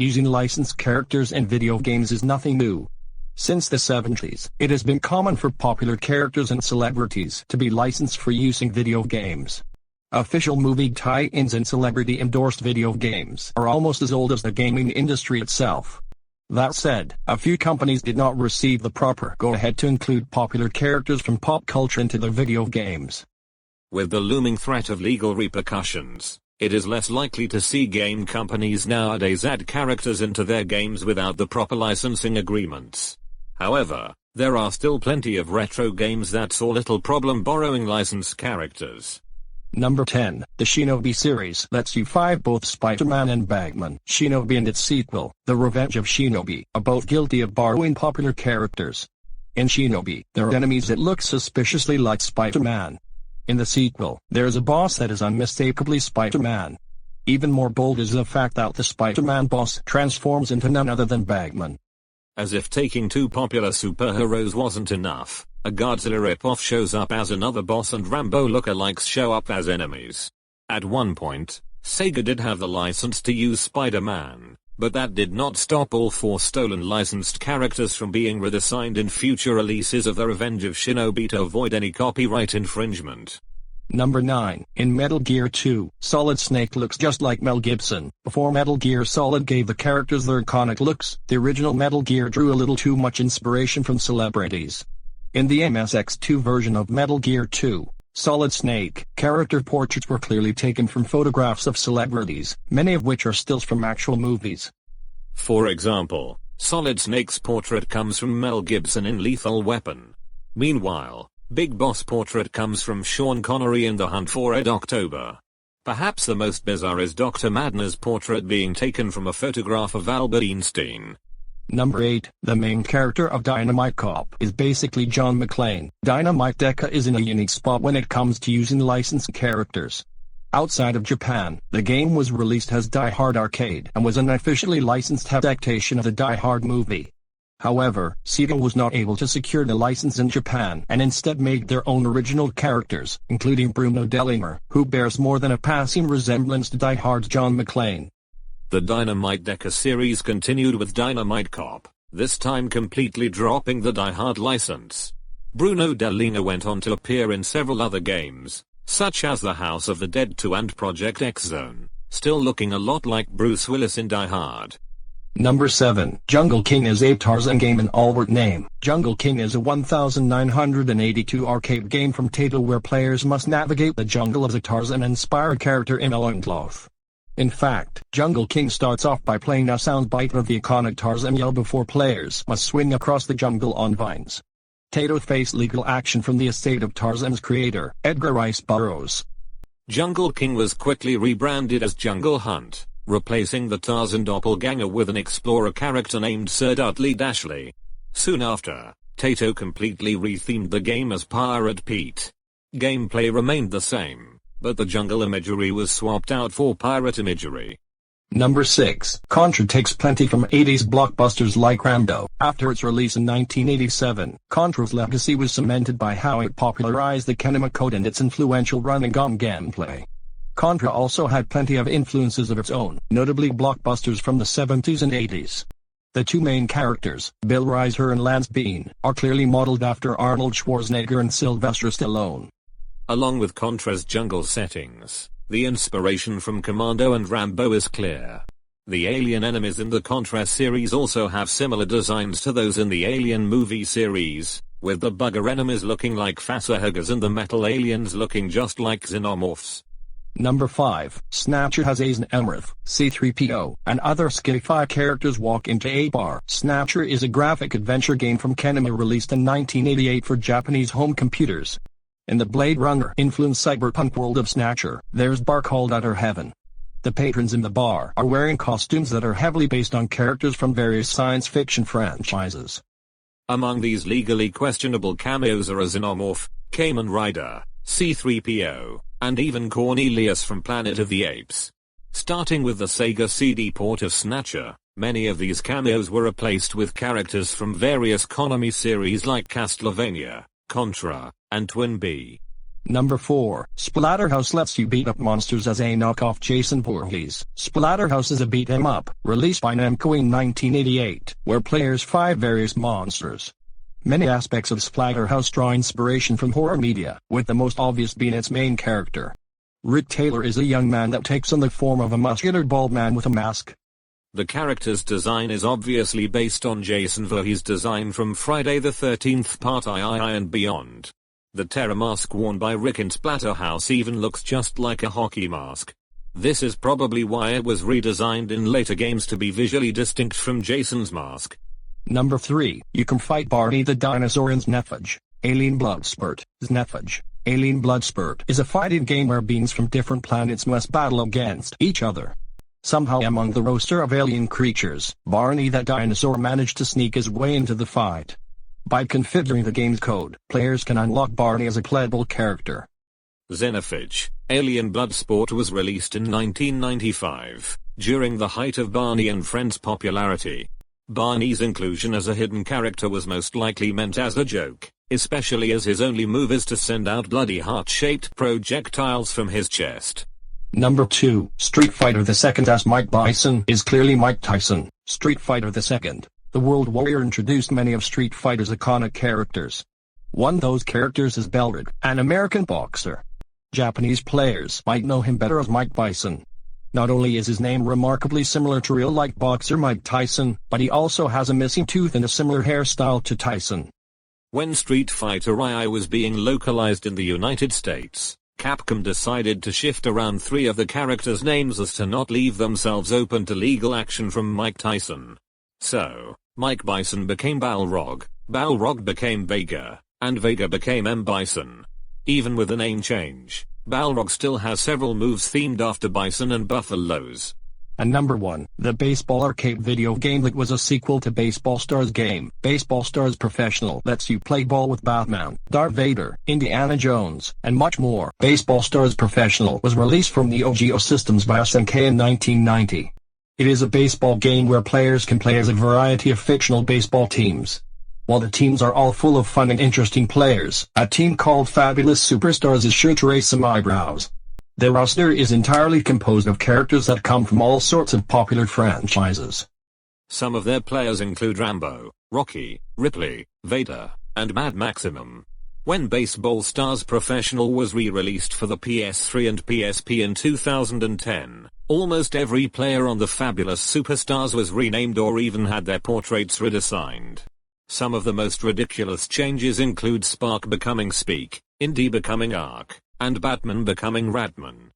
using licensed characters in video games is nothing new. Since the 70s, it has been common for popular characters and celebrities to be licensed for use in video games. Official movie tie-ins and celebrity-endorsed video games are almost as old as the gaming industry itself. That said, a few companies did not receive the proper go-ahead to include popular characters from pop culture into their video games. With the looming threat of legal repercussions, it is less likely to see game companies nowadays add characters into their games without the proper licensing agreements. However, there are still plenty of retro games that saw little problem borrowing licensed characters. Number 10. The Shinobi series lets you fight both Spider-Man and Bagman. Shinobi and its sequel, The Revenge of Shinobi, are both guilty of borrowing popular characters. In Shinobi, there are enemies that look suspiciously like Spider-Man. In the sequel, there is a boss that is unmistakably Spider-Man. Even more bold is the fact that the Spider-Man boss transforms into none other than Bagman. As if taking two popular superheroes wasn't enough, a Godzilla ripoff shows up as another boss and Rambo lookalikes show up as enemies. At one point, Sega did have the license to use Spider-Man, but that did not stop all 4 stolen licensed characters from being reassigned in future releases of The Revenge of Shinobi to avoid any copyright infringement. Number 9. In Metal Gear 2, Solid Snake looks just like Mel Gibson. Before Metal Gear Solid gave the characters their iconic looks, the original Metal Gear drew a little too much inspiration from celebrities. In the MSX2 version of Metal Gear 2, Solid Snake, character portraits were clearly taken from photographs of celebrities, many of which are stills from actual movies. For example, Solid Snake's portrait comes from Mel Gibson in Lethal Weapon. Meanwhile, Big Boss portrait comes from Sean Connery in The Hunt for Red October. Perhaps the most bizarre is Dr. Madner's portrait being taken from a photograph of Albert Einstein. Number 8. The main character of Dynamite Cop is basically John McClane. Dynamite Deca is in a unique spot when it comes to using licensed characters. Outside of Japan, the game was released as Die Hard Arcade and was an officially licensed adaptation of the Die Hard movie. However, Sega was not able to secure the license in Japan and instead made their own original characters, including Bruno Dellinger, who bears more than a passing resemblance to Die Hard's John McClane. The Dynamite Deca series continued with Dynamite Cop, this time completely dropping the Die Hard license. Bruno Dellinger went on to appear in several other games, such as The House of the Dead 2 and Project X Zone, still looking a lot like Bruce Willis in Die Hard. Number 7. Jungle King is a Tarzan game in all-word name. Jungle King is a 1982 arcade game from Taito where players must navigate the jungle as a Tarzan-inspired character in a loincloth. In fact, Jungle King starts off by playing a soundbite of the iconic Tarzan yell before players must swing across the jungle on vines. Taito faced legal action from the estate of Tarzan's creator, Edgar Rice Burroughs. Jungle King was quickly rebranded as Jungle Hunt, replacing the Tarzan doppelganger with an explorer character named Sir Dudley Dashley. Soon after, Taito completely rethemed the game as Pirate Pete. Gameplay remained the same, but the jungle imagery was swapped out for pirate imagery. Number 6. Contra takes plenty from 80s blockbusters like Rambo. After its release in 1987, Contra's legacy was cemented by how it popularized the Kenema code and its influential run-and-gun gameplay. Contra also had plenty of influences of its own, notably blockbusters from the 70s and 80s. The two main characters, Bill Rizer and Lance Bean, are clearly modeled after Arnold Schwarzenegger and Sylvester Stallone. Along with Contra's jungle settings, the inspiration from Commando and Rambo is clear. The alien enemies in the Contra series also have similar designs to those in the Alien movie series, with the bugger enemies looking like facehuggers and the metal aliens looking just like xenomorphs. Number 5. Snatcher has Ace Emmerich, C-3PO, and other sci-fi characters walk into a bar. Snatcher is a graphic adventure game from Kenema released in 1988 for Japanese home computers. In the Blade Runner-influenced cyberpunk world of Snatcher, there's a bar called Outer Heaven. The patrons in the bar are wearing costumes that are heavily based on characters from various science fiction franchises. Among these legally questionable cameos are a Xenomorph, Kamen Rider, C-3PO, and even Cornelius from Planet of the Apes. Starting with the Sega CD port of Snatcher, many of these cameos were replaced with characters from various Konami series like Castlevania, Contra, and Twin Bee. Number 4. Splatterhouse lets you beat up monsters as a knockoff Jason Voorhees. Splatterhouse is a beat 'em up, released by Namco in 1988, where players fight various monsters. Many aspects of Splatterhouse draw inspiration from horror media, with the most obvious being its main character. Rick Taylor is a young man that takes on the form of a muscular bald man with a mask. The character's design is obviously based on Jason Voorhees' design from Friday the 13th Part III and beyond. The terror mask worn by Rick in Splatterhouse even looks just like a hockey mask. This is probably why it was redesigned in later games to be visually distinct from Jason's mask. Number 3. You can fight Barney the dinosaur in Sneffage. Alien Bloodspurt. Sneffage. Alien Bloodspurt is a fighting game where beings from different planets must battle against each other. Somehow among the roster of alien creatures, Barney the dinosaur managed to sneak his way into the fight. By configuring the game's code, players can unlock Barney as a playable character. Xenophage. Alien Bloodsport was released in 1995, during the height of Barney and Friends' popularity. Barney's inclusion as a hidden character was most likely meant as a joke, especially as his only move is to send out bloody heart-shaped projectiles from his chest. Number 2. Street Fighter II as Mike Bison is clearly Mike Tyson. Street Fighter II. The World Warrior introduced many of Street Fighter's iconic characters. One of those characters is Belrig, an American boxer. Japanese players might know him better as Mike Bison. Not only is his name remarkably similar to real-life boxer Mike Tyson, but he also has a missing tooth and a similar hairstyle to Tyson. When Street Fighter II was being localized in the United States, Capcom decided to shift around 3 of the characters' names as to not leave themselves open to legal action from Mike Tyson. So, Mike Bison became Balrog, Balrog became Vega, and Vega became M. Bison. Even with the name change, Balrog still has several moves themed after Bison and Buffaloes. And number 1, the Baseball Arcade video game that was a sequel to Baseball Stars game. Baseball Stars Professional lets you play ball with Batman, Darth Vader, Indiana Jones, and much more. Baseball Stars Professional was released from Neo Geo Systems by SNK in 1990. It is a baseball game where players can play as a variety of fictional baseball teams. While the teams are all full of fun and interesting players, a team called Fabulous Superstars is sure to raise some eyebrows. The roster is entirely composed of characters that come from all sorts of popular franchises. Some of their players include Rambo, Rocky, Ripley, Vader, and Mad Maximum. When Baseball Stars Professional was re-released for the PS3 and PSP in 2010, almost every player on the Fabulous Superstars was renamed or even had their portraits redesigned. Some of the most ridiculous changes include Spark becoming Speak, Indy becoming Ark, and Batman becoming Ratman.